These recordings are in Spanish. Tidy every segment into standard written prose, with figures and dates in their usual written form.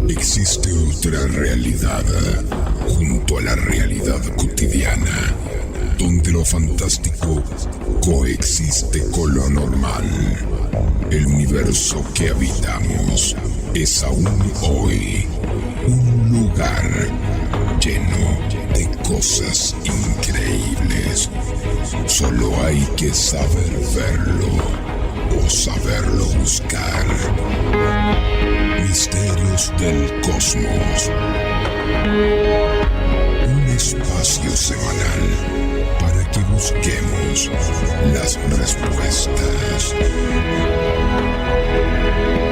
Existe otra realidad junto a la realidad cotidiana, donde lo fantástico coexiste con lo normal. El universo que habitamos es aún hoy un lugar lleno de cosas increíbles. Solo hay que saber verlo o saberlo buscar. Misterios del Cosmos. Un espacio semanal para que busquemos las respuestas.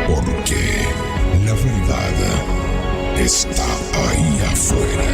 Porque la verdad está ahí afuera.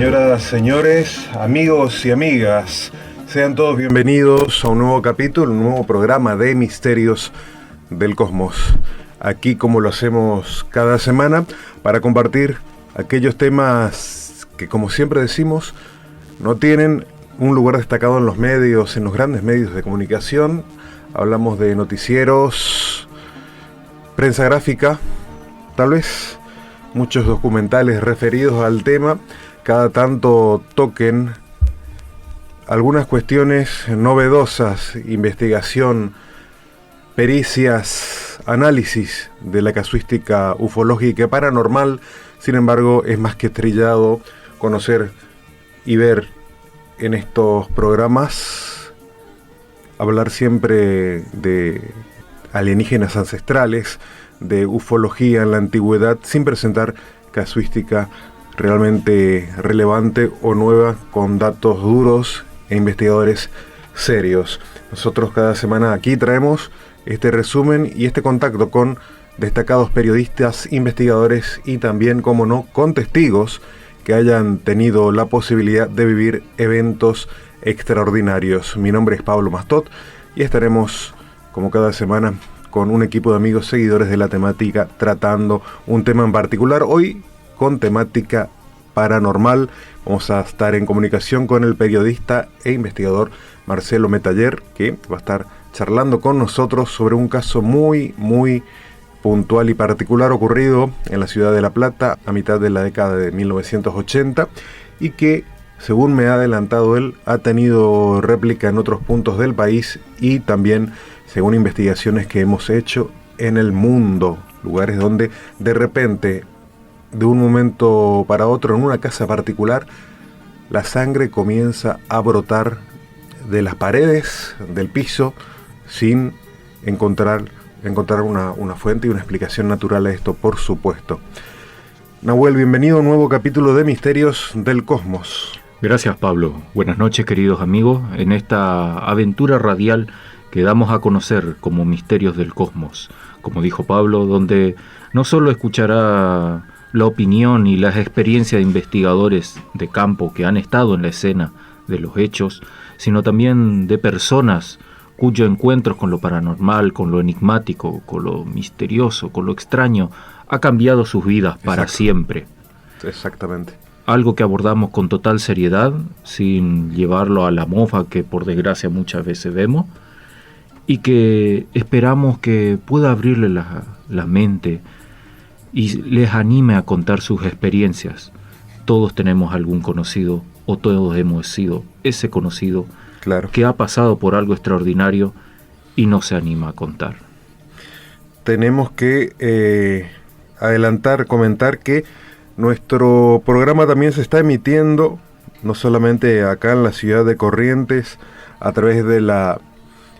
Señoras, señores, amigos y amigas, sean todos bienvenidos a un nuevo capítulo, un nuevo programa de Misterios del Cosmos. Aquí, como lo hacemos cada semana, para compartir aquellos temas que, como siempre decimos, no tienen un lugar destacado en los medios, en los grandes medios de comunicación. Hablamos de noticieros, prensa gráfica, tal vez muchos documentales referidos al tema. Cada tanto toquen algunas cuestiones novedosas, investigación, pericias, análisis de la casuística ufológica y paranormal. Sin embargo, es más que trillado conocer y ver en estos programas, hablar siempre de alienígenas ancestrales, de ufología en la antigüedad, sin presentar casuística realmente relevante o nueva, con datos duros e investigadores serios. Nosotros cada semana aquí traemos este resumen y este contacto con destacados periodistas, investigadores y también, como no, con testigos que hayan tenido la posibilidad de vivir eventos extraordinarios. Mi nombre es Pablo Mastot y estaremos, como cada semana, con un equipo de amigos seguidores de la temática, tratando un tema en particular. Hoy con temática paranormal. Vamos a estar en comunicación con el periodista e investigador Marcelo Metaller, que va a estar charlando con nosotros sobre un caso muy puntual y particular ocurrido en la ciudad de La Plata a mitad de la década de 1980 y que, según me ha adelantado él, ha tenido réplica en otros puntos del país y también según investigaciones que hemos hecho en el mundo, lugares donde de repente, de un momento para otro, en una casa particular, la sangre comienza a brotar de las paredes, del piso, sin encontrar una fuente y una explicación natural a esto, por supuesto. Nahuel, bienvenido a un nuevo capítulo de Misterios del Cosmos. Gracias, Pablo. Buenas noches, queridos amigos, en esta aventura radial que damos a conocer como Misterios del Cosmos. Como dijo Pablo, donde no solo escuchará la opinión y las experiencias de investigadores de campo que han estado en la escena de los hechos, sino también de personas cuyos encuentros con lo paranormal, con lo enigmático, con lo misterioso, con lo extraño, ha cambiado sus vidas para siempre. Exactamente. Algo que abordamos con total seriedad, sin llevarlo a la mofa que por desgracia muchas veces vemos, y que esperamos que pueda abrirle la mente y les anime a contar sus experiencias. Todos tenemos algún conocido, o todos hemos sido ese conocido, claro, que ha pasado por algo extraordinario y no se anima a contar. Tenemos que comentar que Nuestro programa también se está emitiendo, no solamente acá en la ciudad de Corrientes, a través de la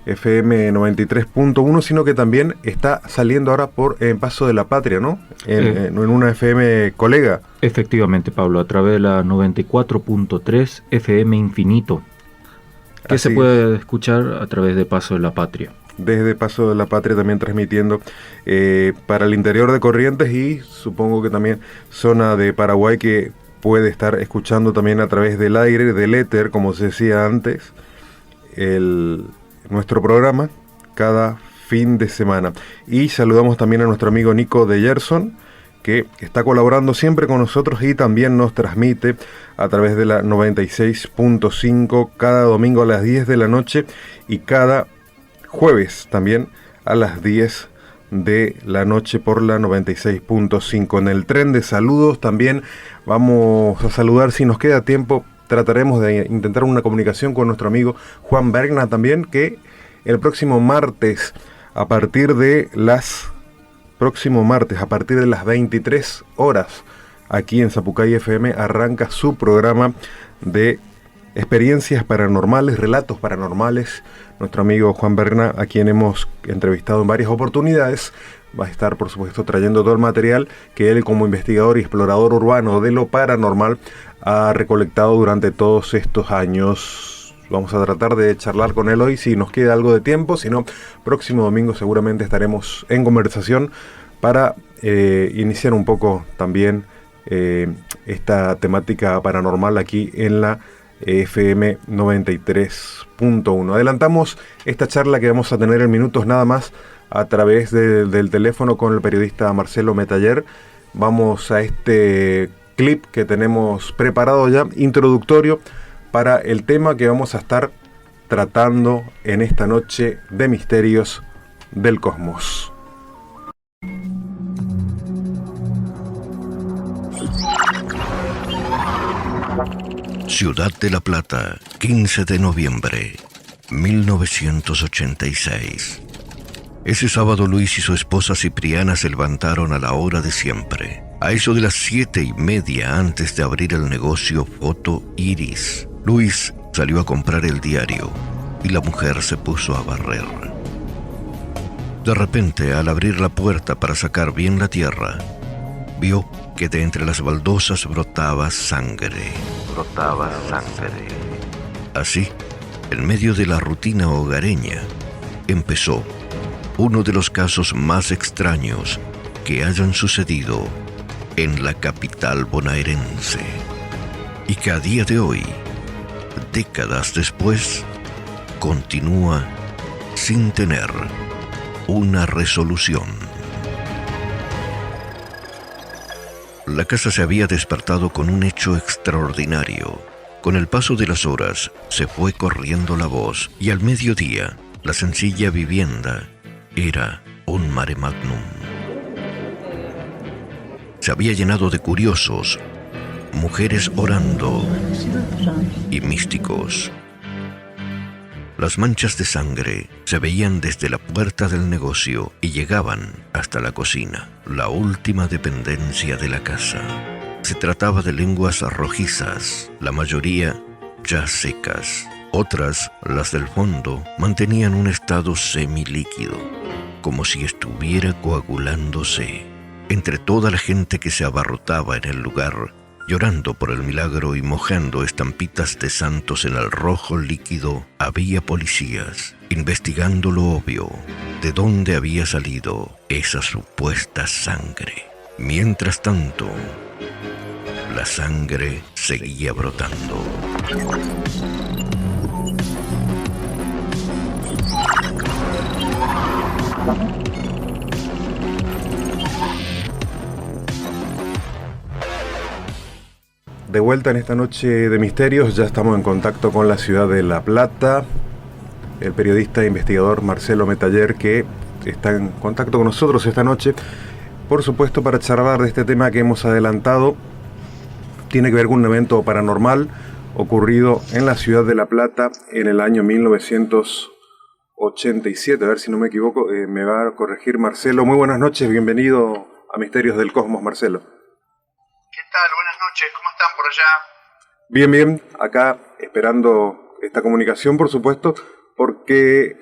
FM 93.1, sino que también está saliendo ahora por En Paso de la Patria, ¿no? En una FM colega. Efectivamente, Pablo, a través de la 94.3 FM Infinito, que Así se puede escuchar a través de Paso de la Patria. Desde Paso de la Patria también transmitiendo para el interior de Corrientes y supongo que también zona de Paraguay, que puede estar escuchando también a través del aire, del éter, como se decía antes, nuestro programa cada fin de semana. Y saludamos también a nuestro amigo Nico de Gerson, que está colaborando siempre con nosotros y también nos transmite a través de la 96.5 cada domingo a las 10 de la noche y cada jueves también a las 10 de la noche por la 96.5. En el tren de saludos también vamos a saludar, si nos queda tiempo, trataremos de intentar una comunicación con nuestro amigo Juan Bergna también, que el próximo martes a partir de las 23 horas aquí en Zapucay FM arranca su programa de experiencias paranormales, relatos paranormales. Nuestro amigo Juan Berna, a quien hemos entrevistado en varias oportunidades, va a estar, por supuesto, trayendo todo el material que él, como investigador y explorador urbano de lo paranormal, ha recolectado durante todos estos años. Vamos a tratar de charlar con él hoy, si nos queda algo de tiempo. Si no, próximo domingo seguramente estaremos en conversación para iniciar un poco también esta temática paranormal aquí en la FM 93.1. Adelantamos esta charla que vamos a tener en minutos nada más a través del teléfono con el periodista Marcelo Metaller. Vamos a este clip que tenemos preparado ya, introductorio, para el tema que vamos a estar tratando en esta noche de misterios del cosmos. Ciudad de La Plata, 15 de noviembre, 1986. Ese sábado Luis y su esposa Cipriana se levantaron a la hora de siempre, a eso de las 7:30 antes de abrir el negocio Foto Iris. Luis salió a comprar el diario y la mujer se puso a barrer. De repente, al abrir la puerta para sacar bien la tierra, vio que de entre las baldosas brotaba sangre. Así, en medio de la rutina hogareña, empezó uno de los casos más extraños que hayan sucedido en la capital bonaerense, y que a día de hoy, décadas después, continúa sin tener una resolución. La casa se había despertado con un hecho extraordinario. Con el paso de las horas se fue corriendo la voz, y al mediodía la sencilla vivienda era un mare magnum. Se había llenado de curiosos, mujeres orando y místicos. Las manchas de sangre se veían desde la puerta del negocio y llegaban hasta la cocina, la última dependencia de la casa. Se trataba de lenguas rojizas, la mayoría ya secas. Otras, las del fondo, mantenían un estado semilíquido, como si estuviera coagulándose. Entre toda la gente que se abarrotaba en el lugar, llorando por el milagro y mojando estampitas de santos en el rojo líquido, había policías investigando lo obvio, de dónde había salido esa supuesta sangre. Mientras tanto, la sangre seguía brotando. De vuelta en esta noche de misterios, ya estamos en contacto con la ciudad de La Plata. El periodista e investigador Marcelo Metaller, que está en contacto con nosotros esta noche, por supuesto, para charlar de este tema que hemos adelantado. Tiene que ver con un evento paranormal ocurrido en la ciudad de La Plata en el año 1987. A ver si no me equivoco, me va a corregir Marcelo. Muy buenas noches, bienvenido a Misterios del Cosmos, Marcelo. ¿Qué tal? Buenas noches, ¿cómo están por allá? Bien, bien, acá esperando esta comunicación, por supuesto, porque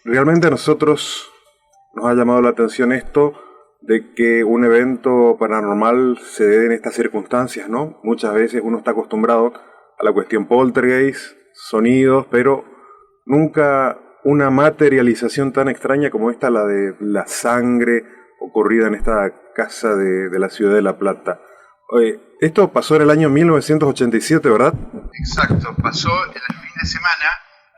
realmente a nosotros nos ha llamado la atención esto de que un evento paranormal se dé en estas circunstancias, ¿no? Muchas veces uno está acostumbrado a la cuestión poltergeist, sonidos, pero nunca una materialización tan extraña como esta, la de la sangre ocurrida en esta casa de la ciudad de La Plata. Esto pasó en el año 1987, ¿verdad? Exacto, pasó en el fin de semana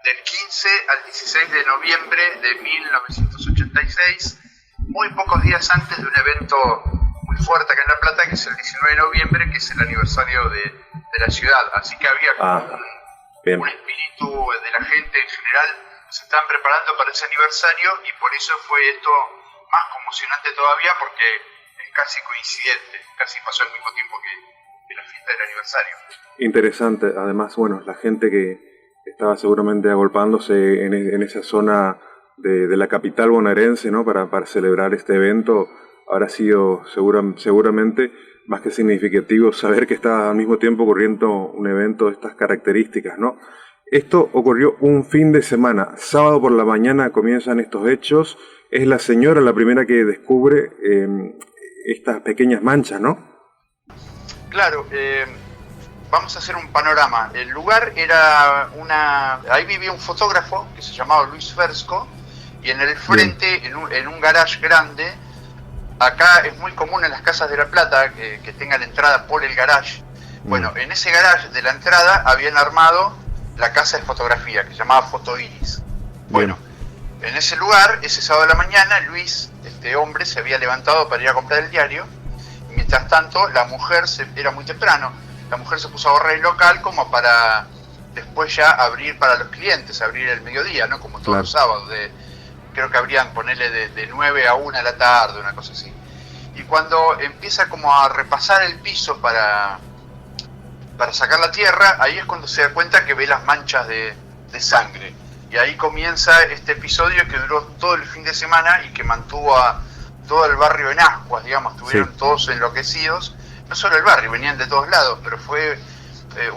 del 15 al 16 de noviembre de 1986, muy pocos días antes de un evento muy fuerte acá en La Plata, que es el 19 de noviembre, que es el aniversario de la ciudad. Así que había como un espíritu de la gente en general, se estaban preparando para ese aniversario, y por eso fue esto más conmocionante todavía, porque es casi coincidente, casi pasó al mismo tiempo que la fiesta del aniversario. Interesante, además, bueno, la gente que estaba seguramente agolpándose en esa zona de la capital bonaerense, ¿no? Para celebrar este evento, habrá sido seguramente más que significativo saber que está al mismo tiempo ocurriendo un evento de estas características, ¿no? Esto ocurrió un fin de semana, sábado por la mañana comienzan estos hechos. Es la señora la primera que descubre estas pequeñas manchas, ¿no? Claro, vamos a hacer un panorama. El lugar era ahí vivía un fotógrafo que se llamaba Luis Fersco, y en el frente, en un garage grande, acá es muy común en las casas de La Plata que tengan entrada por el garage. Bueno, en ese garage de la entrada habían armado la casa de fotografía, que se llamaba Foto Iris. Bueno, en ese lugar, ese sábado de la mañana, Luis, este hombre, se había levantado para ir a comprar el diario. Y mientras tanto, la mujer, era muy temprano, la mujer se puso a ahorrar el local como para después ya abrir para los clientes, abrir el mediodía, ¿no? Como todos los sábados, creo que abrían, ponerle de 9 a 1 de la tarde, una cosa así. Y cuando empieza como a repasar el piso para sacar la tierra, ahí es cuando se da cuenta que ve las manchas de sangre. Y ahí comienza este episodio que duró todo el fin de semana y que mantuvo a todo el barrio en ascuas, digamos, estuvieron todos enloquecidos. No solo el barrio, venían de todos lados, pero fue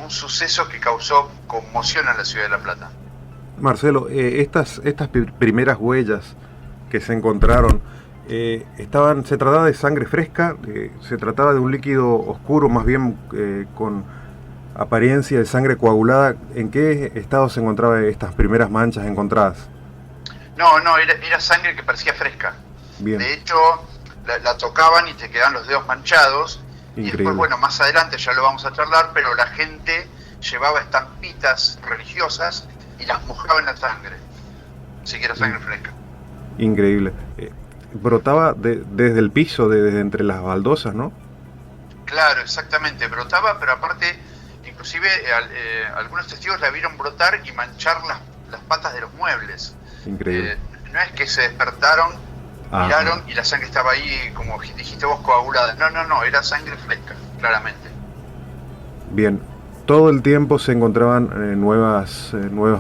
un suceso que causó conmoción en la ciudad de La Plata. Marcelo, estas primeras huellas que se encontraron, ¿se trataba de sangre fresca? ¿Se trataba de un líquido oscuro, más bien con apariencia de sangre coagulada? ¿En qué estado se encontraban estas primeras manchas encontradas? No, era sangre que parecía fresca. Bien. De hecho, la tocaban y te quedaban los dedos manchados. Increíble. Y después, bueno, más adelante ya lo vamos a charlar, pero la gente llevaba estampitas religiosas y las mojaba en la sangre. Así que era sangre fresca. Increíble. Brotaba desde el piso, desde entre las baldosas, ¿no? Claro, exactamente, brotaba, pero aparte, inclusive algunos testigos la vieron brotar y manchar las patas de los muebles. Increíble. No es que se despertaron, miraron y la sangre estaba ahí, como dijiste vos, coagulada. No, era sangre fresca, claramente. Bien, todo el tiempo se encontraban nuevas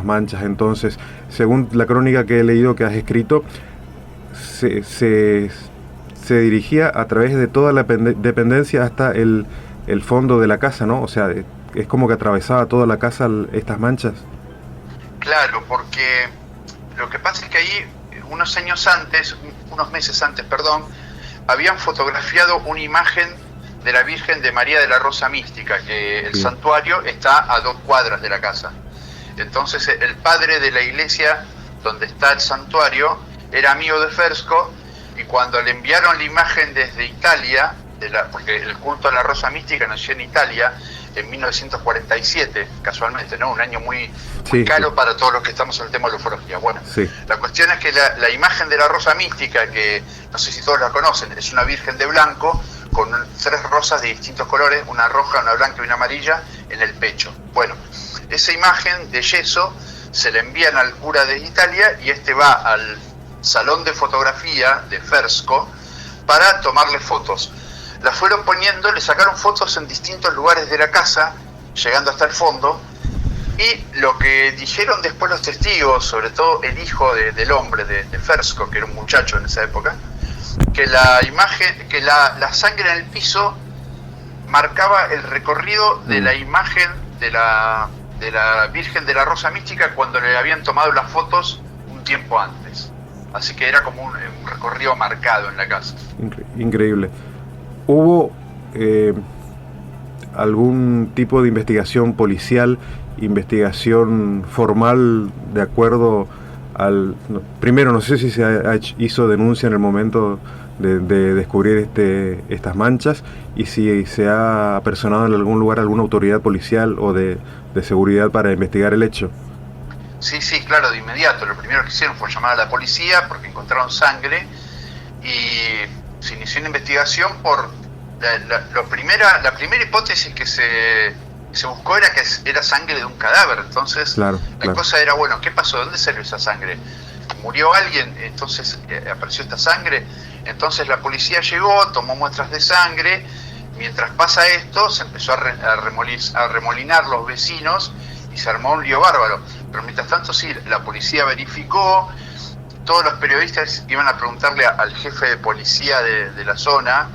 manchas. Entonces, según la crónica que he leído que has escrito, se dirigía a través de toda la dependencia hasta el fondo de la casa, ¿no? O sea, es como que atravesaba toda la casa estas manchas. Claro, porque lo que pasa es que ahí, unos meses antes, habían fotografiado una imagen de la Virgen de María de la Rosa Mística, que el santuario está a 2 cuadras de la casa. Entonces el padre de la iglesia donde está el santuario era amigo de Fersco, y cuando le enviaron la imagen desde Italia, porque el culto a la Rosa Mística nació en Italia en 1947, casualmente, ¿no? Un año muy caro para todos los que estamos en el tema de la ufología. Bueno, la cuestión es que la imagen de la Rosa Mística, que no sé si todos la conocen, es una virgen de blanco con 3 rosas de distintos colores, una roja, una blanca y una amarilla en el pecho. Bueno, esa imagen de yeso se la envían al cura de Italia, y este va al salón de fotografía de Fersco para tomarle fotos. La fueron poniendo, le sacaron fotos en distintos lugares de la casa, llegando hasta el fondo, y lo que dijeron después los testigos, sobre todo el hijo del hombre de Fersco, que era un muchacho en esa época, que la imagen, que la sangre en el piso marcaba el recorrido de la imagen de la Virgen de la Rosa Mística cuando le habían tomado las fotos un tiempo antes. Así que era como un recorrido marcado en la casa. Increíble. ¿Hubo algún tipo de investigación policial, investigación formal de acuerdo al... primero, no sé si hizo denuncia en el momento de descubrir estas manchas, y si se ha apersonado en algún lugar alguna autoridad policial o de seguridad para investigar el hecho? Sí, claro, de inmediato. Lo primero que hicieron fue llamar a la policía porque encontraron sangre y se inició una investigación por... La primera hipótesis que se buscó era que era sangre de un cadáver. Entonces la cosa era, bueno, ¿qué pasó? ¿Dónde salió esa sangre? ¿Murió alguien? Entonces apareció esta sangre. Entonces la policía llegó, tomó muestras de sangre. Mientras pasa esto, se empezó a remolinar los vecinos y se armó un lío bárbaro. Pero mientras tanto, sí, la policía verificó. Todos los periodistas iban a preguntarle al jefe de policía de la zona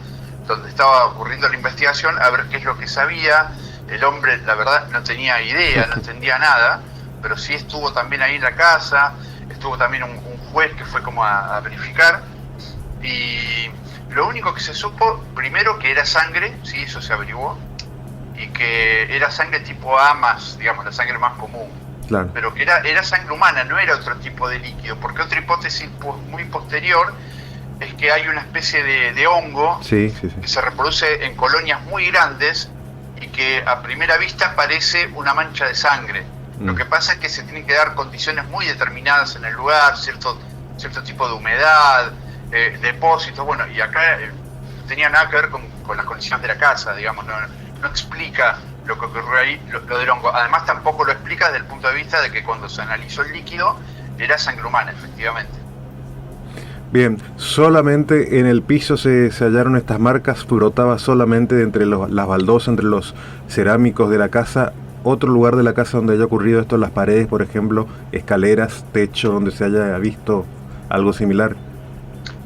donde estaba ocurriendo la investigación a ver qué es lo que sabía. El hombre, la verdad, no tenía idea, no entendía nada, pero sí estuvo también ahí en la casa. Estuvo también un juez que fue como a verificar, y lo único que se supo, primero, que era sangre, sí, eso se averiguó, y que era sangre tipo A más, digamos, la sangre más común. Claro. Pero que era sangre humana, no era otro tipo de líquido, porque otra hipótesis muy posterior es que hay una especie de hongo que se reproduce en colonias muy grandes y que a primera vista parece una mancha de sangre. Lo que pasa es que se tienen que dar condiciones muy determinadas en el lugar, cierto tipo de humedad, depósitos, bueno, y acá no tenía nada que ver con las condiciones de la casa, digamos, no explica lo que ocurrió ahí, lo del hongo. Además tampoco lo explica desde el punto de vista de que cuando se analizó el líquido era sangre humana, efectivamente. Bien, solamente en el piso se hallaron estas marcas, brotaba solamente de entre las baldosas, entre los cerámicos de la casa. Otro lugar de la casa donde haya ocurrido esto, las paredes, por ejemplo, escaleras, techo, donde se haya visto algo similar.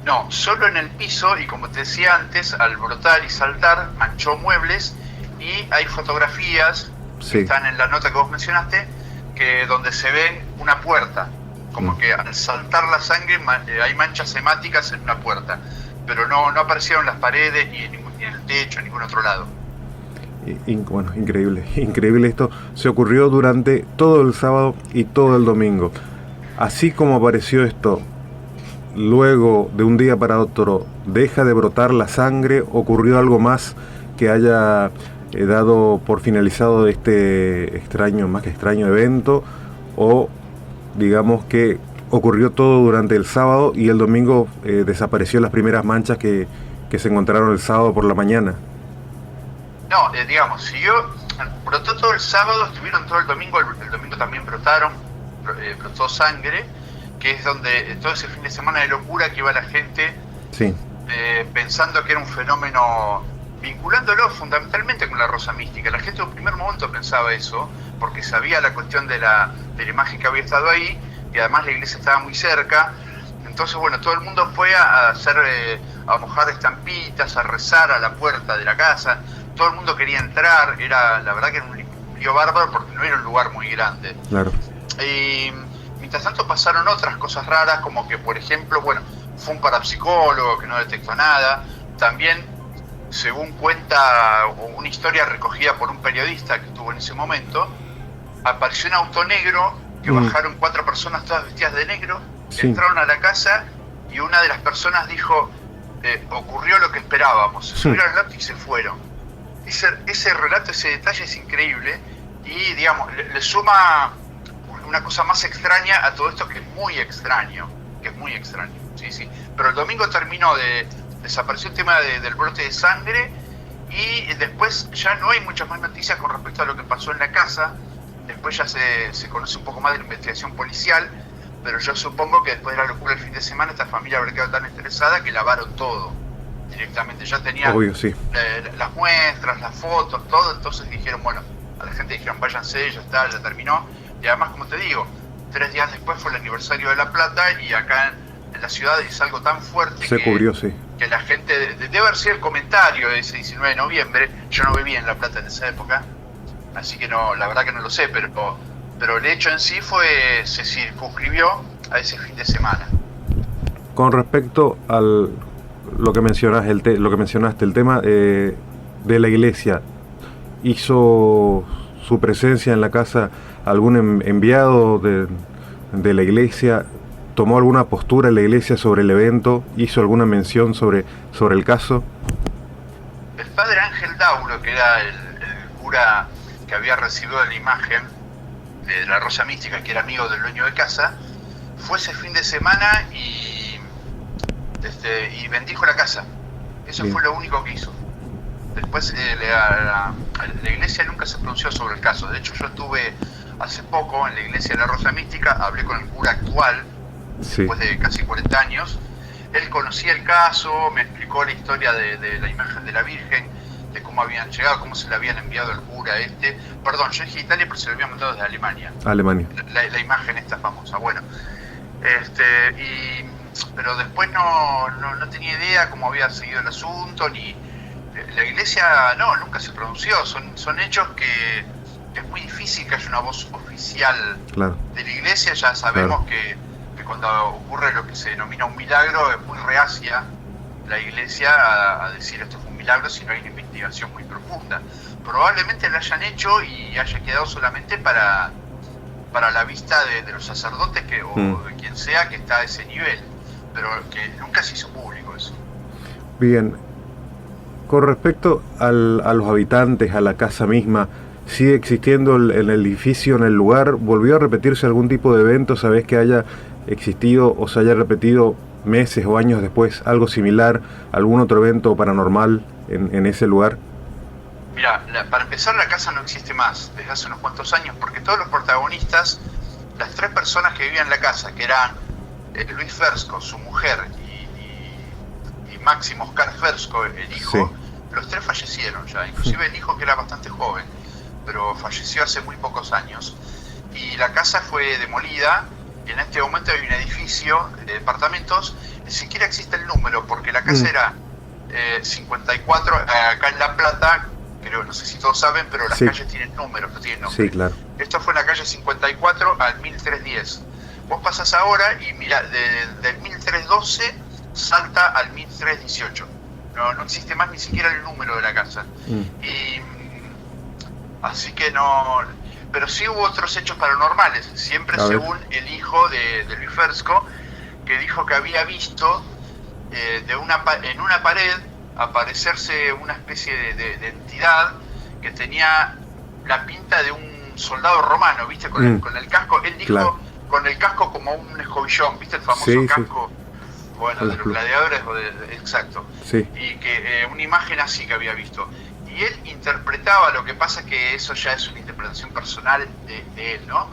No, solo en el piso, y como te decía antes, al brotar y saltar, manchó muebles, y hay fotografías que están en la nota que vos mencionaste, que donde se ve una puerta, como que al saltar la sangre hay manchas hemáticas en una puerta, pero no aparecieron las paredes, ni en el techo, en ningún otro lado. Bueno, increíble esto. Se ocurrió durante todo el sábado y todo el domingo. Así como apareció esto, luego de un día para otro deja de brotar la sangre, ¿ocurrió algo más que haya dado por finalizado este más que extraño evento? O digamos que ocurrió todo durante el sábado y el domingo desapareció las primeras manchas que se encontraron el sábado por la mañana. No, digamos, brotó todo el sábado, estuvieron todo el domingo también brotó sangre, que es donde todo ese fin de semana de locura que iba la gente pensando que era un fenómeno, vinculándolo fundamentalmente con la Rosa Mística. La gente en un primer momento pensaba eso, porque sabía la cuestión de la imagen que había estado ahí, y además la iglesia estaba muy cerca. Entonces, bueno, todo el mundo fue a mojar estampitas, a rezar a la puerta de la casa. Todo el mundo quería entrar, la verdad que era un lío bárbaro porque no era un lugar muy grande. Claro. Y mientras tanto pasaron otras cosas raras, como que, por ejemplo, bueno, fue un parapsicólogo que no detectó nada. También, según cuenta una historia recogida por un periodista que estuvo en ese momento, apareció un auto negro que bajaron 4 personas todas vestidas de negro, entraron a la casa y una de las personas dijo, ocurrió lo que esperábamos, se subieron al auto y se fueron. Ese relato, ese detalle es increíble, y digamos, le suma una cosa más extraña a todo esto, que es muy extraño, sí. Pero el domingo desapareció el tema del brote de sangre, y después ya no hay muchas más noticias con respecto a lo que pasó en la casa. Después ya se conoce un poco más de la investigación policial, pero yo supongo que después de la locura del fin de semana esta familia habrá quedado tan interesada que lavaron todo directamente. Ya tenían las muestras, las fotos, todo. Entonces dijeron, bueno, a la gente dijeron, váyanse, ya está, ya terminó. Y además, como te digo, 3 días después fue el aniversario de La Plata, y acá en la ciudad es algo tan fuerte que la gente, debe haber sido el comentario de ese 19 de noviembre, yo no vivía en La Plata en esa época, así que no, la verdad que no lo sé, pero el hecho en sí se circunscribió a ese fin de semana. Con respecto al lo que mencionaste, el tema de la iglesia, ¿hizo su presencia en la casa algún enviado de la iglesia? ¿Tomó alguna postura en la iglesia sobre el evento? ¿Hizo alguna mención sobre el caso? El padre Ángel Dauro, que era el cura que había recibido la imagen de la Rosa Mística, que era amigo del dueño de casa, fue ese fin de semana y bendijo la casa. Eso Bien. fue lo único que hizo. Después la iglesia nunca se pronunció sobre el caso. De hecho, yo estuve hace poco en la iglesia de la Rosa Mística, hablé con el cura actual, Sí. después de casi 40 años. Él conocía el caso, me explicó la historia de la imagen de la Virgen, de cómo habían llegado, cómo se le habían enviado al cura Perdón, yo dije Italia, pero se lo habían mandado desde Alemania. Alemania. La imagen esta famosa. Bueno, pero después no tenía idea cómo había seguido el asunto, ni la iglesia nunca se pronunció. Son hechos que es muy difícil que haya una voz oficial Claro. de la iglesia. Ya sabemos que cuando ocurre lo que se denomina un milagro, es muy reacia la iglesia a decir esto fue un milagro si no hay una investigación muy profunda. Probablemente lo hayan hecho y haya quedado solamente para la vista de los sacerdotes o de quien sea que está a ese nivel, pero que nunca se hizo público eso. Bien. Con respecto a los habitantes, a la casa misma, ¿sigue existiendo el edificio, en el lugar? ¿Volvió a repetirse algún tipo de evento? ¿Sabés que haya existido o se haya repetido meses o años después algo similar, algún otro evento paranormal en ese lugar? Mira, para empezar, la casa no existe más desde hace unos cuantos años, porque todos los protagonistas, las 3 personas que vivían en la casa, que eran Luis Fersco, su mujer, y Máximo Oscar Fersco, el hijo, Sí. los 3 fallecieron ya, inclusive el hijo, que era bastante joven, pero falleció hace muy pocos años, y la casa fue demolida, y en este momento hay un edificio de departamentos, ni siquiera existe el número, porque la casa era 54, acá en La Plata, creo, no sé si todos saben, pero las Sí. calles tienen números, no tienen nombre. Sí, claro. Esto fue en la calle 54 al 1310. Vos pasás ahora y mira, del 1312 salta al 1318. No existe más ni siquiera el número de la casa. Y así que no. Pero sí hubo otros hechos paranormales, siempre A ver. según el hijo de Luis Fersco, que dijo que había visto en una pared aparecerse una especie de entidad que tenía la pinta de un soldado romano, ¿viste? Con el casco, él dijo, Claro. con el casco como un escobillón, ¿viste? El famoso Sí, sí. casco, bueno, de los gladiadores, exacto. Sí. Y que una imagen así que había visto. Y él interpretaba, lo que pasa es que eso ya es una interpretación personal de él, ¿no?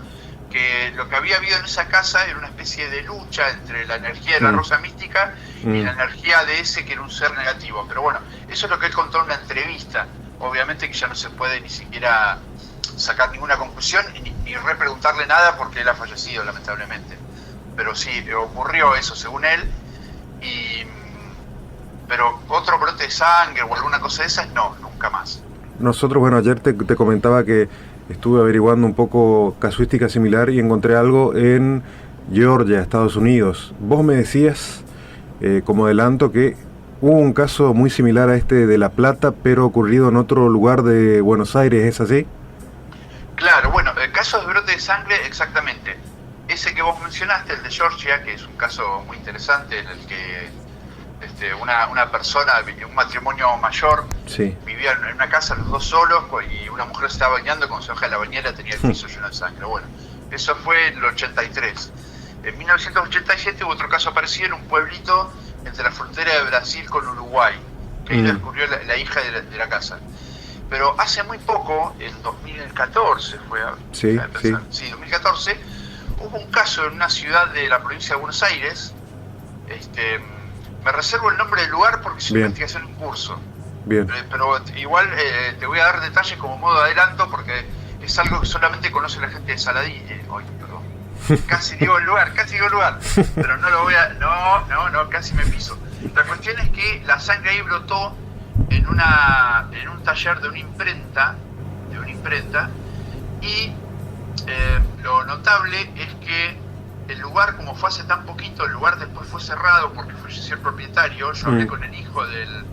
Que lo que había habido en esa casa era una especie de lucha entre la energía de la Rosa Mística y la energía de ese que era un ser negativo. Pero bueno, eso es lo que él contó en una entrevista. Obviamente que ya no se puede ni siquiera sacar ninguna conclusión ni repreguntarle nada porque él ha fallecido, lamentablemente. Pero sí, ocurrió eso según él. Pero otro brote de sangre o alguna cosa de esas, no, nunca más. Nosotros, bueno, ayer te comentaba que estuve averiguando un poco casuística similar y encontré algo en Georgia, Estados Unidos. Vos me decías, como adelanto, que hubo un caso muy similar a este de La Plata, pero ocurrido en otro lugar de Buenos Aires, ¿es así? Claro, bueno, el caso de brote de sangre, exactamente. Ese que vos mencionaste, el de Georgia, que es un caso muy interesante en el que una persona, un matrimonio mayor, Sí. vivía en una casa los dos solos y una mujer se estaba bañando, cuando se baja de la bañera tenía el piso lleno de sangre. Bueno, eso fue en el 83. En 1987 hubo otro caso parecido en un pueblito entre la frontera de Brasil con Uruguay, que ahí lo descubrió la hija de la casa. Pero hace muy poco, en 2014 fue, Sí, sí, 2014, hubo un caso en una ciudad de la provincia de Buenos Aires. Me reservo el nombre del lugar porque es una investigación en curso. Bien. Pero igual te voy a dar detalles como modo de adelanto porque es algo que solamente conoce la gente de Saladí. Casi digo el lugar, pero no lo voy a... No, casi me piso. La cuestión es que la sangre ahí brotó en un taller de una imprenta, y lo notable es que el lugar, como fue hace tan poquito, el lugar después fue cerrado porque falleció el propietario. Yo hablé con el hijo del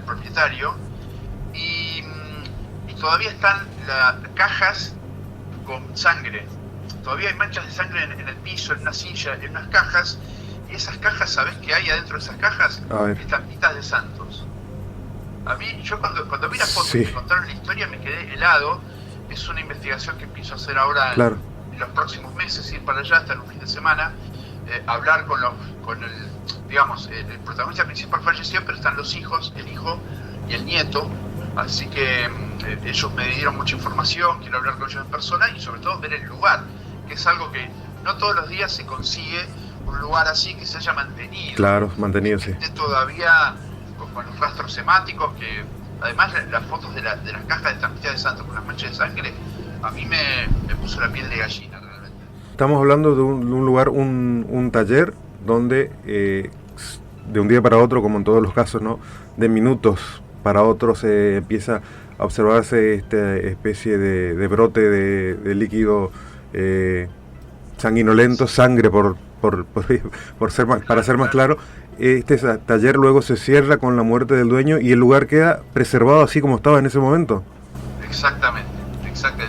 propietario y todavía están las cajas con sangre. Todavía hay manchas de sangre en el piso, en una silla, en unas cajas. Y esas cajas, ¿sabés qué hay adentro de esas cajas? Estampitas de santos. A mí, yo cuando vi las fotos y me contaron la historia, me quedé helado. Es una investigación que empiezo a hacer ahora en los próximos meses, ir para allá hasta en un fin de semana, hablar con el protagonista principal falleció, pero están los hijos, el hijo y el nieto, así que ellos me dieron mucha información, quiero hablar con ellos en persona y sobre todo ver el lugar, que es algo que no todos los días se consigue, un lugar así que se haya mantenido. Claro, mantenido, sí. Esté todavía con los rastros semáticos, que además las fotos de las cajas de estampillas de santos con las manchas de sangre, a mí me puso la piel de gallina realmente. Estamos hablando de un lugar, un taller donde de un día para otro, como en todos los casos, ¿no? De minutos para otros se empieza a observarse esta especie de brote de líquido sanguinolento, sangre para ser más claro. Este taller luego se cierra con la muerte del dueño y el lugar queda preservado así como estaba en ese momento. Exactamente,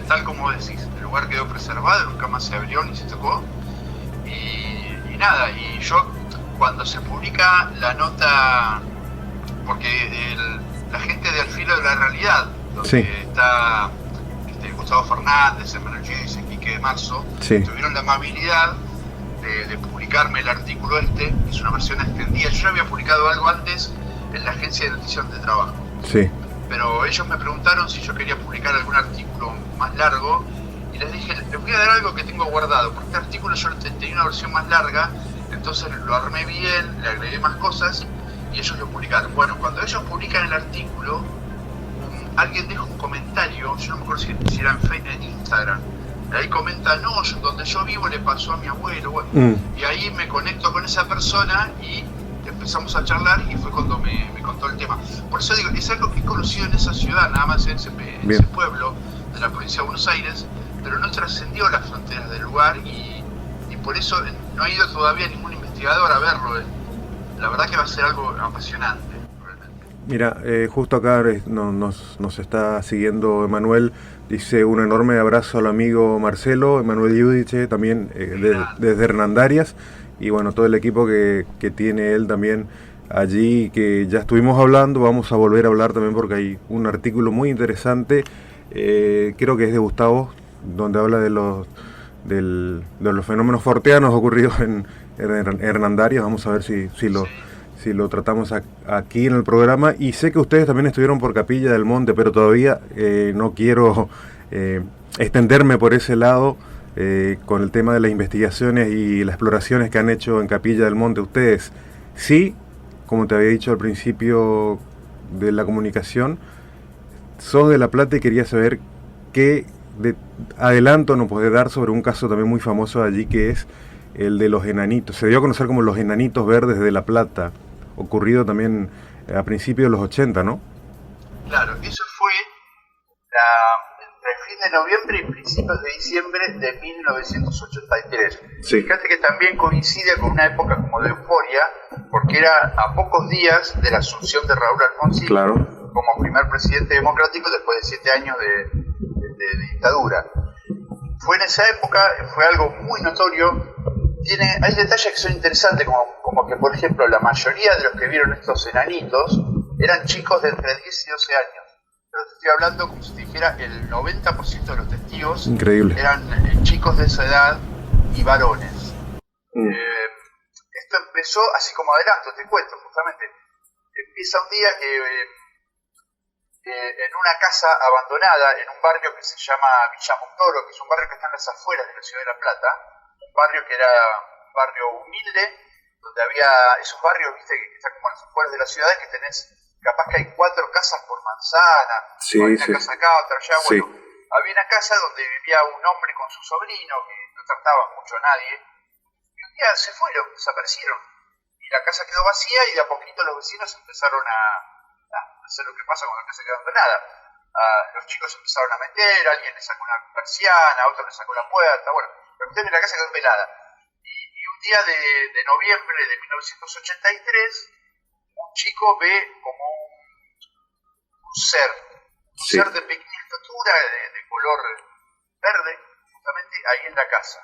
tal como decís, el lugar quedó preservado, nunca más se abrió ni se tocó y nada, y yo cuando se publica la nota, porque la gente de Al Filo de la Realidad, donde está Gustavo Fernández, Emanuel Giudice, Quique de Marzo, tuvieron la amabilidad de publicarme el artículo es una versión extendida. Yo ya había publicado algo antes en la agencia de noticias de trabajo. Pero ellos me preguntaron si yo quería publicar algún artículo más largo y les dije, les voy a dar algo que tengo guardado, porque este artículo yo tenía una versión más larga, entonces lo armé bien, le agregué más cosas y ellos lo publicaron. Bueno, cuando ellos publican el artículo, alguien deja un comentario, yo no me acuerdo si era en Instagram, ahí comenta, no, donde yo vivo le pasó a mi abuelo, bueno, y ahí me conecto con esa persona y empezamos a charlar y fue cuando me contó el tema. Por eso digo, es algo que he conocido en esa ciudad, nada más en ese pueblo de la provincia de Buenos Aires, pero no trascendió las fronteras del lugar y por eso no ha ido todavía ningún investigador a verlo. La verdad que va a ser algo apasionante. Mira, justo acá nos está siguiendo Emanuel, dice un enorme abrazo al amigo Marcelo, Emanuel Giudice, también desde Hernandarias, y bueno, todo el equipo que tiene él también allí, que ya estuvimos hablando, vamos a volver a hablar también porque hay un artículo muy interesante, creo que es de Gustavo, donde habla de los fenómenos forteanos ocurridos en Hernandarias. Vamos a ver si lo tratamos aquí en el programa. Y sé que ustedes también estuvieron por Capilla del Monte, pero todavía no quiero extenderme por ese lado con el tema de las investigaciones y las exploraciones que han hecho en Capilla del Monte. Ustedes, sí, como te había dicho al principio de la comunicación, sos de La Plata y quería saber qué adelanto nos puede dar sobre un caso también muy famoso allí, que es el de los enanitos. Se dio a conocer como los enanitos verdes de La Plata, ocurrido también a principios de los 80, ¿no? Claro, eso fue entre fin de noviembre y principios de diciembre de 1983. Fíjate que también coincide con una época como de euforia, porque era a pocos días de la asunción de Raúl Alfonsín como primer presidente democrático después de 7 años de dictadura. Fue en esa época, fue algo muy notorio. Hay detalles que son interesantes, como que, por ejemplo, la mayoría de los que vieron estos enanitos eran chicos de entre 10 y 12 años. Pero te estoy hablando como si te dijera, el 90% de los testigos eran chicos de esa edad y varones. Esto empezó, así como adelanto, te cuento, justamente, empieza un día que en una casa abandonada, en un barrio que se llama Villa Montoro, que es un barrio que está en las afueras de la ciudad de La Plata, un barrio que era un barrio humilde, donde había esos barrios, viste, que están como en las afueras de la ciudad, que tenés, capaz que hay 4 casas por manzana, una casa acá, otra allá, bueno, había una casa donde vivía un hombre con su sobrino, que no trataba mucho a nadie, y un día se fueron, desaparecieron, y y la casa quedó vacía y de a poquito los vecinos empezaron a hacer lo que pasa cuando la casa queda abandonada. Los chicos empezaron a meter, alguien le sacó una persiana, otro le sacó la puerta, bueno, la cuestión es que la casa quedó pelada. Y un día de noviembre de 1983, un chico ve como un ser de pequeña estatura, de color verde, justamente ahí en la casa.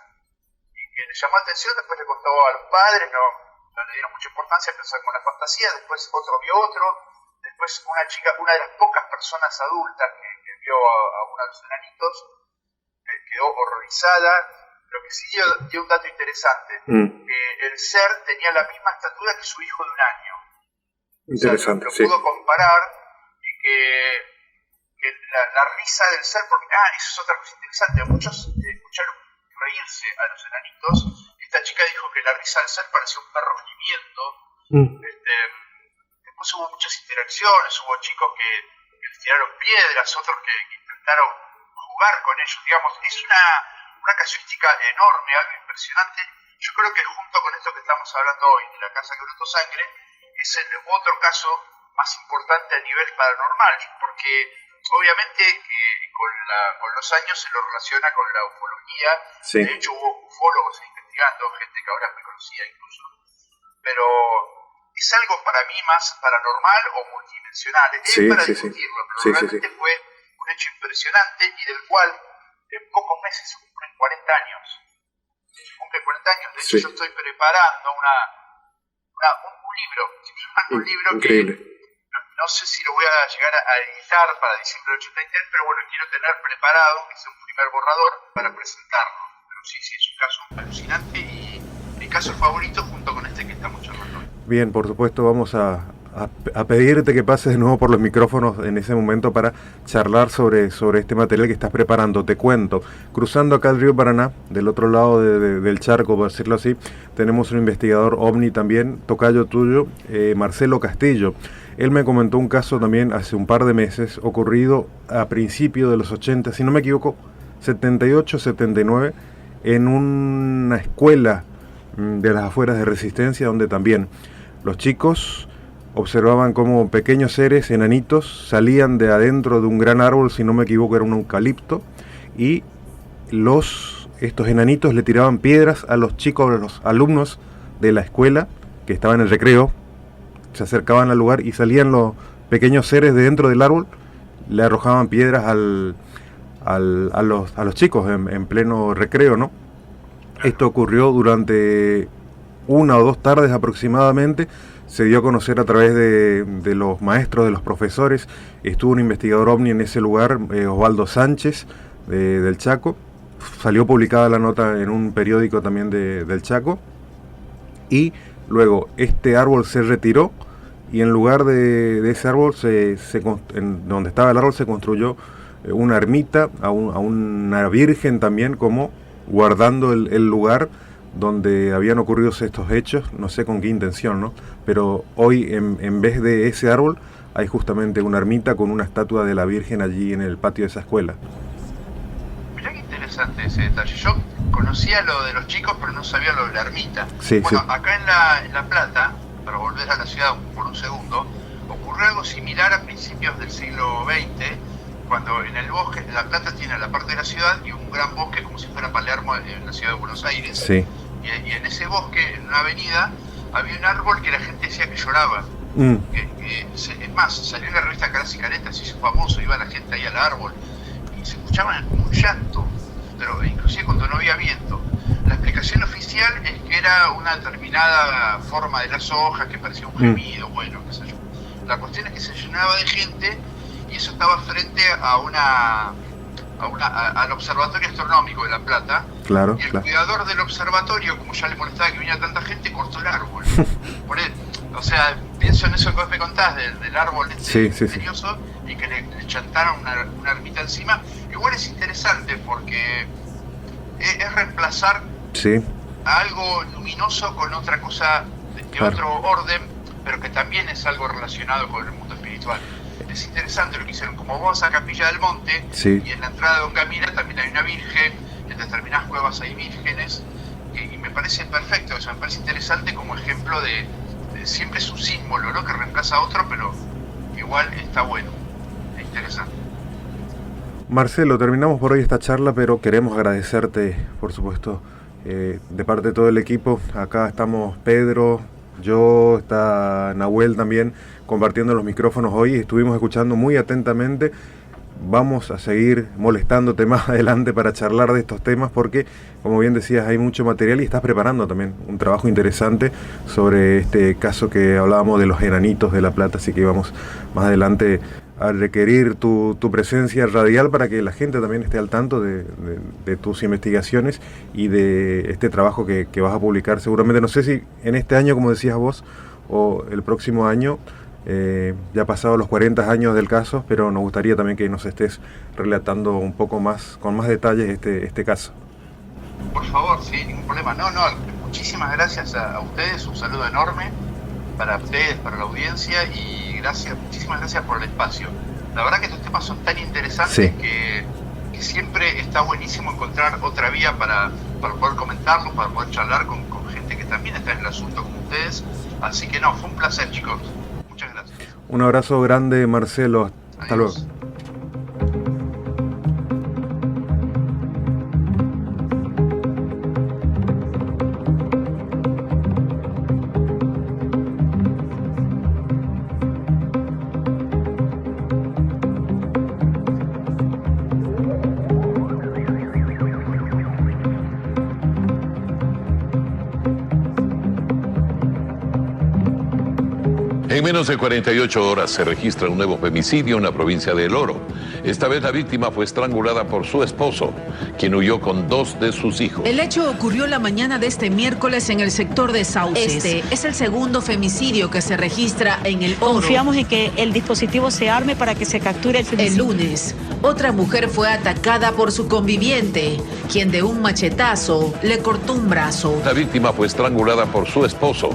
Y que le llamó la atención, después le contó a los padres, no le dieron mucha importancia, pensaron con la fantasía, después otro vio otro, después una chica, una de las pocas personas adultas que vio a uno de los enanitos, quedó horrorizada. Lo que sí dio un dato interesante, que el ser tenía la misma estatura que su hijo de 1 año. Interesante, o sea, lo pudo comparar, y que la risa del ser, porque eso es otra cosa interesante, muchos escucharon reírse a los enanitos. Esta chica dijo que la risa del ser parecía un perro gimiendo. Después hubo muchas interacciones, hubo chicos que les tiraron piedras, otros que intentaron jugar con ellos, digamos, es una casuística enorme, algo impresionante. Yo creo que junto con esto que estamos hablando hoy, de la casa que brotó sangre, es el otro caso más importante a nivel paranormal, porque obviamente con los años se lo relaciona con la ufología. Sí. De hecho hubo ufólogos investigando, gente que ahora me conocía incluso, pero es algo para mí más paranormal o multidimensional, para discutirlo, pero realmente fue un hecho impresionante y del cual en pocos meses se cumplen 40 años. De hecho yo estoy preparando un libro increíble. Que no sé si lo voy a llegar a editar para diciembre del 83, pero bueno, quiero tener preparado, que sea un primer borrador, para presentarlo. Pero sí, es un caso alucinante y mi caso favorito junto con este que estamos charlando hoy. Bien, por supuesto, vamos a pedirte que pases de nuevo por los micrófonos en ese momento para charlar sobre este material que estás preparando. Te cuento, cruzando acá el río Paraná, del otro lado del charco, por decirlo así, tenemos un investigador ovni también, tocayo tuyo, Marcelo Castillo. Él me comentó un caso también hace un par de meses, ocurrido a principios de los 80, si no me equivoco, 78, 79, en una escuela de las afueras de Resistencia, donde también los chicos observaban cómo pequeños seres enanitos salían de adentro de un gran árbol, si no me equivoco era un eucalipto, y estos enanitos le tiraban piedras a los chicos, a los alumnos de la escuela que estaban en el recreo, se acercaban al lugar y salían los pequeños seres de dentro del árbol, le arrojaban piedras a los chicos en pleno recreo, ¿no? Esto ocurrió durante 1 o 2 tardes aproximadamente. Se dio a conocer a través de los maestros, de los profesores. Estuvo un investigador ovni en ese lugar, Osvaldo Sánchez, del Chaco. Salió publicada la nota en un periódico también del Chaco. Y luego este árbol se retiró y en lugar de ese árbol, en donde estaba el árbol, se construyó una ermita a una virgen también, como guardando el lugar donde habían ocurrido estos hechos, no sé con qué intención, ¿no? Pero hoy en vez de ese árbol hay justamente una ermita con una estatua de la Virgen allí en el patio de esa escuela. Mirá qué interesante ese detalle. Yo conocía lo de los chicos, pero no sabía lo de la ermita. Sí. Acá en La Plata, para volver a la ciudad por un segundo, ocurrió algo similar a principios del siglo XX, cuando en el bosque, La Plata tiene la parte de la ciudad y un gran bosque como si fuera Palermo en la ciudad de Buenos Aires. Sí. Y en ese bosque, en una avenida, había un árbol que la gente decía que lloraba. Es más, salió en la revista Caras y Caretas, se hizo famoso, iba la gente ahí al árbol y se escuchaba un llanto, pero inclusive cuando no había viento. La explicación oficial es que era una determinada forma de las hojas que parecía un gemido, bueno, qué sé yo. La cuestión es que se llenaba de gente y eso estaba frente al observatorio astronómico de La Plata. Claro, y el cuidador del observatorio, como ya le molestaba que viniera tanta gente, cortó el árbol. O sea, pienso en eso que vos me contás del árbol misterioso, y que le chantaron una ermita encima. Igual es interesante porque es reemplazar algo luminoso con otra cosa de otro orden, pero que también es algo relacionado con el mundo espiritual. Es interesante lo que hicieron. Como vos a Capilla del Monte, y en la entrada de Don Camila también hay una virgen, en determinadas cuevas hay vírgenes, y me parece perfecto, o sea, me parece interesante como ejemplo de siempre es un símbolo, ¿no?, que reemplaza a otro, pero igual está bueno, es interesante. Marcelo, terminamos por hoy esta charla, pero queremos agradecerte, por supuesto, de parte de todo el equipo. Acá estamos Pedro, yo, está Nahuel también compartiendo los micrófonos hoy. Estuvimos escuchando muy atentamente. Vamos a seguir molestándote más adelante para charlar de estos temas porque, como bien decías, hay mucho material y estás preparando también un trabajo interesante sobre este caso que hablábamos de los enanitos de La Plata, así que vamos más adelante a requerir tu presencia radial para que la gente también esté al tanto de tus investigaciones y de este trabajo que vas a publicar seguramente, no sé si en este año, como decías vos, o el próximo año. Ya pasado los 40 años del caso, pero nos gustaría también que nos estés relatando un poco más, con más detalles este caso. Por favor, sí, ningún problema. No, muchísimas gracias a ustedes, un saludo enorme para ustedes, para la audiencia, y muchísimas gracias por el espacio. La verdad que estos temas son tan interesantes, sí, que siempre está buenísimo encontrar otra vía para poder comentarlos, para poder charlar con gente que también está en el asunto como ustedes. Así que fue un placer, chicos. Muchas gracias. Un abrazo grande, Marcelo. Hasta luego. En menos de 48 horas se registra un nuevo femicidio en la provincia de El Oro. Esta vez la víctima fue estrangulada por su esposo, quien huyó con 2 de sus hijos. El hecho ocurrió la mañana de este miércoles en el sector de Sauces. Este es el segundo femicidio que se registra en El Oro. Confiamos en que el dispositivo se arme para que se capture el femicidio. El lunes, otra mujer fue atacada por su conviviente, quien de un machetazo le cortó un brazo. La víctima fue estrangulada por su esposo,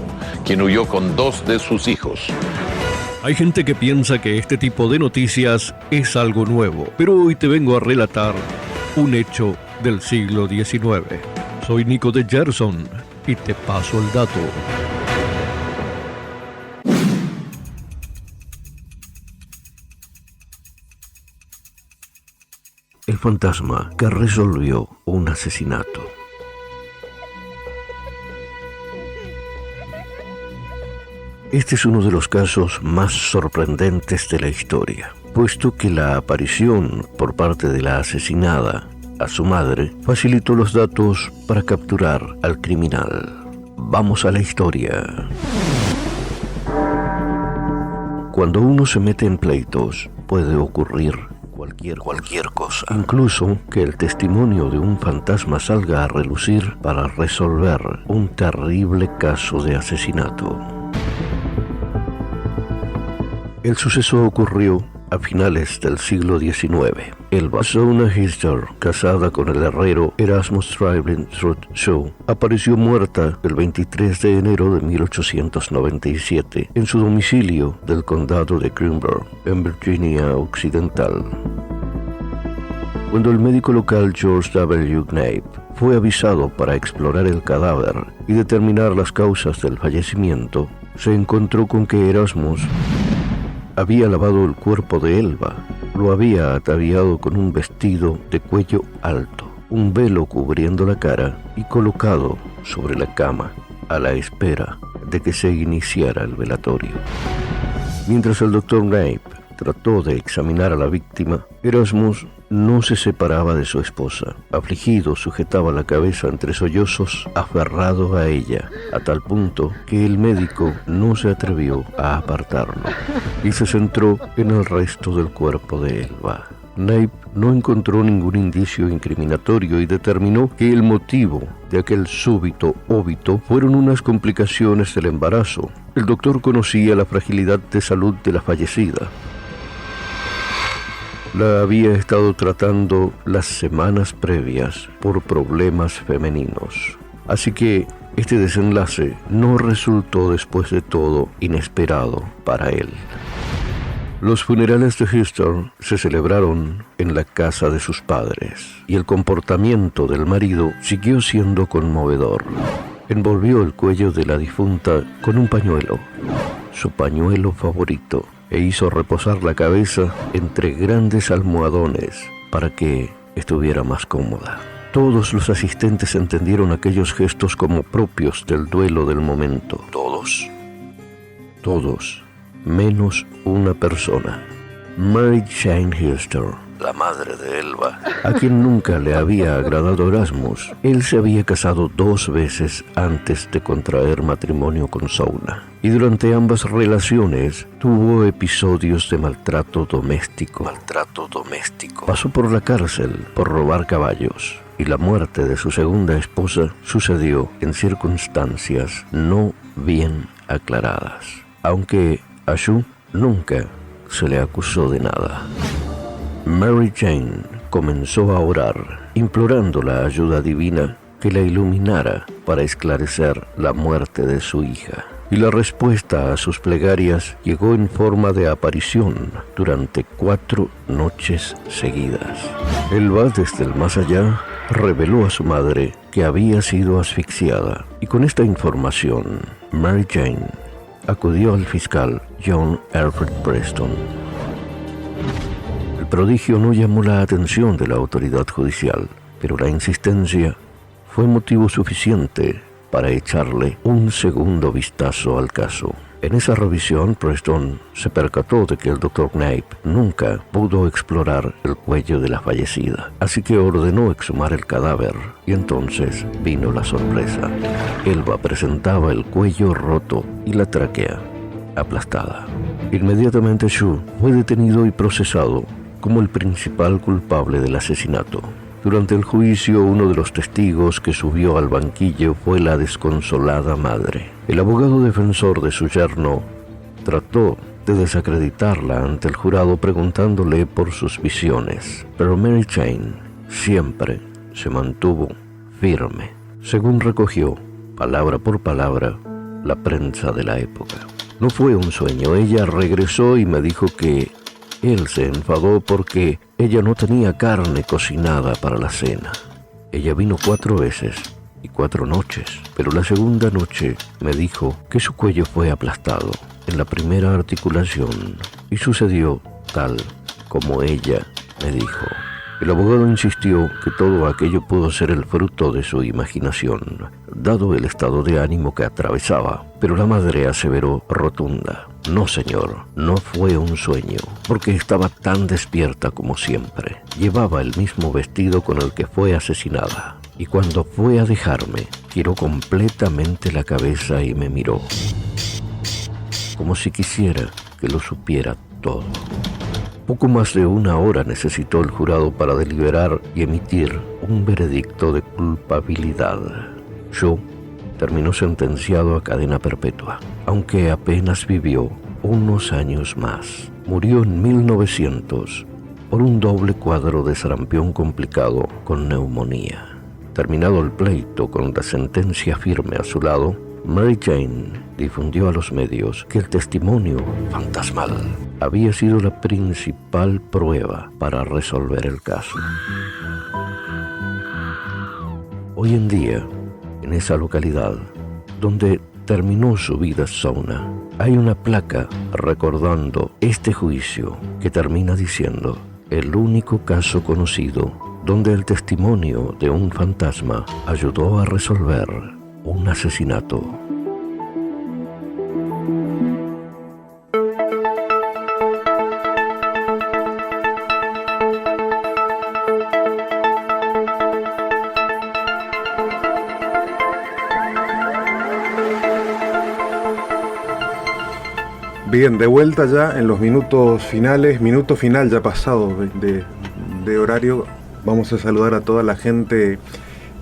quien huyó con 2 de sus hijos. Hay gente que piensa que este tipo de noticias es algo nuevo, pero hoy te vengo a relatar un hecho del siglo XIX. Soy Nico de Gerson y te paso el dato. El fantasma que resolvió un asesinato. Este es uno de los casos más sorprendentes de la historia, puesto que la aparición por parte de la asesinada a su madre facilitó los datos para capturar al criminal. Vamos a la historia. Cuando uno se mete en pleitos, puede ocurrir cualquier cosa. Incluso que el testimonio de un fantasma salga a relucir para resolver un terrible caso de asesinato. El suceso ocurrió a finales del siglo XIX. Elba Zona Hister, casada con el herrero Erasmus Traveling Truth Show, apareció muerta el 23 de enero de 1897 en su domicilio del condado de Greenberg, en Virginia Occidental. Cuando el médico local George W. Knapp fue avisado para explorar el cadáver y determinar las causas del fallecimiento, se encontró con que Erasmus había lavado el cuerpo de Elba, lo había ataviado con un vestido de cuello alto, un velo cubriendo la cara y colocado sobre la cama a la espera de que se iniciara el velatorio. Mientras el doctor Knapp trató de examinar a la víctima, Erasmus no se separaba de su esposa. Afligido, sujetaba la cabeza entre sollozos, aferrado a ella, a tal punto que el médico no se atrevió a apartarlo y se centró en el resto del cuerpo de Elba. Knapp no encontró ningún indicio incriminatorio y determinó que el motivo de aquel súbito óbito fueron unas complicaciones del embarazo. El doctor conocía la fragilidad de salud de la fallecida. La había estado tratando las semanas previas por problemas femeninos. Así que este desenlace no resultó después de todo inesperado para él. Los funerales de Hister se celebraron en la casa de sus padres y el comportamiento del marido siguió siendo conmovedor. envolvió el cuello de la difunta con un pañuelo, su pañuelo favorito, e hizo reposar la cabeza entre grandes almohadones para que estuviera más cómoda. Todos los asistentes entendieron aquellos gestos como propios del duelo del momento. Todos, menos una persona. Mary Jane Hilster, la madre de Elba, a quien nunca le había agradado Erasmus. Él se había casado 2 veces antes de contraer matrimonio con Souna, y durante ambas relaciones tuvo episodios de maltrato doméstico. Pasó por la cárcel por robar caballos, y la muerte de su segunda esposa sucedió en circunstancias no bien aclaradas, aunque a Shu nunca se le acusó de nada. Mary Jane comenzó a orar, implorando la ayuda divina que la iluminara para esclarecer la muerte de su hija. Y la respuesta a sus plegarias llegó en forma de aparición durante 4 noches seguidas. Elba, desde el más allá, reveló a su madre que había sido asfixiada, y con esta información, Mary Jane acudió al fiscal John Alfred Preston. El prodigio no llamó la atención de la autoridad judicial, pero la insistencia fue motivo suficiente para echarle un segundo vistazo al caso. En esa revisión, Preston se percató de que el Dr. Knape nunca pudo explorar el cuello de la fallecida, así que ordenó exhumar el cadáver, y entonces vino la sorpresa. Elba presentaba el cuello roto y la tráquea aplastada. Inmediatamente Shu fue detenido y procesado como el principal culpable del asesinato. Durante el juicio, uno de los testigos que subió al banquillo fue la desconsolada madre. El abogado defensor de su yerno trató de desacreditarla ante el jurado preguntándole por sus visiones, pero Mary Jane siempre se mantuvo firme, según recogió, palabra por palabra, la prensa de la época. No fue un sueño. Ella regresó y me dijo que él se enfadó porque ella no tenía carne cocinada para la cena. Ella vino 4 veces y 4 noches, pero la segunda noche me dijo que su cuello fue aplastado en la primera articulación y sucedió tal como ella me dijo. El abogado insistió que todo aquello pudo ser el fruto de su imaginación, dado el estado de ánimo que atravesaba, pero la madre aseveró rotunda: no, señor, no fue un sueño, porque estaba tan despierta como siempre. Llevaba el mismo vestido con el que fue asesinada, y cuando fue a dejarme, giró completamente la cabeza y me miró, como si quisiera que lo supiera todo. Poco más de 1 hora necesitó el jurado para deliberar y emitir un veredicto de culpabilidad. Shu terminó sentenciado a cadena perpetua, aunque apenas vivió unos años más. Murió en 1900 por un doble cuadro de sarampión complicado con neumonía. Terminado el pleito con la sentencia firme a su lado, Mary Jane difundió a los medios que el testimonio fantasmal había sido la principal prueba para resolver el caso. Hoy en día, en esa localidad donde terminó su vida Souna, hay una placa recordando este juicio que termina diciendo: el único caso conocido donde el testimonio de un fantasma ayudó a resolver un asesinato. Bien, de vuelta ya en los minutos finales, minuto final ya pasado de horario. Vamos a saludar a toda la gente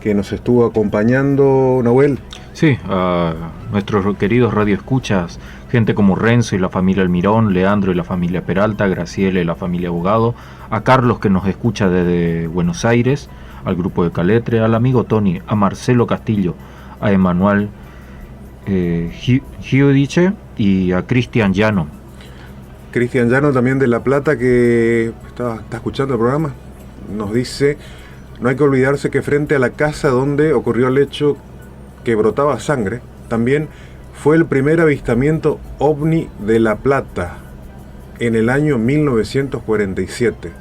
que nos estuvo acompañando, Nahuel. Sí, a nuestros queridos radioescuchas, gente como Renzo y la familia Almirón, Leandro y la familia Peralta, Graciela y la familia Abogado, a Carlos que nos escucha desde Buenos Aires, al grupo de Caletre, al amigo Tony, a Marcelo Castillo, a Emanuel Giudice y a Cristian Llano. Cristian Llano también de La Plata, que está escuchando el programa, nos dice: no hay que olvidarse que frente a la casa donde ocurrió el hecho que brotaba sangre, también fue el primer avistamiento ovni de La Plata en el año 1947.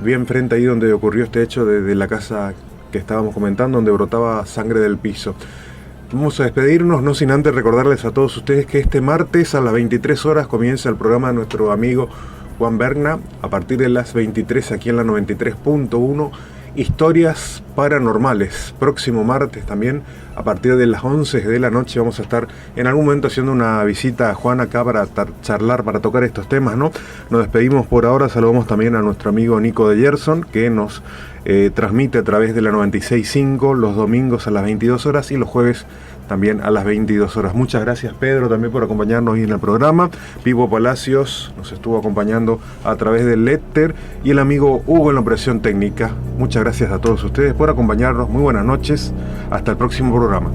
Bien frente ahí donde ocurrió este hecho de la casa que estábamos comentando, donde brotaba sangre del piso. Vamos a despedirnos, no sin antes recordarles a todos ustedes que este martes a las 23 horas comienza el programa de nuestro amigo Juan Berna, a partir de las 23 aquí en la 93.1, Historias Paranormales. Próximo martes también, a partir de las 11 de la noche, vamos a estar en algún momento haciendo una visita a Juan acá para charlar, para tocar estos temas, ¿no? Nos despedimos por ahora, saludamos también a nuestro amigo Nico de Gerson, que nos transmite a través de la 96.5 los domingos a las 22 horas y los jueves también a las 22 horas. Muchas gracias, Pedro, también por acompañarnos hoy en el programa. Pipo Palacios nos estuvo acompañando a través del éter y el amigo Hugo en la operación técnica. Muchas gracias a todos ustedes por acompañarnos. Muy buenas noches. Hasta el próximo programa.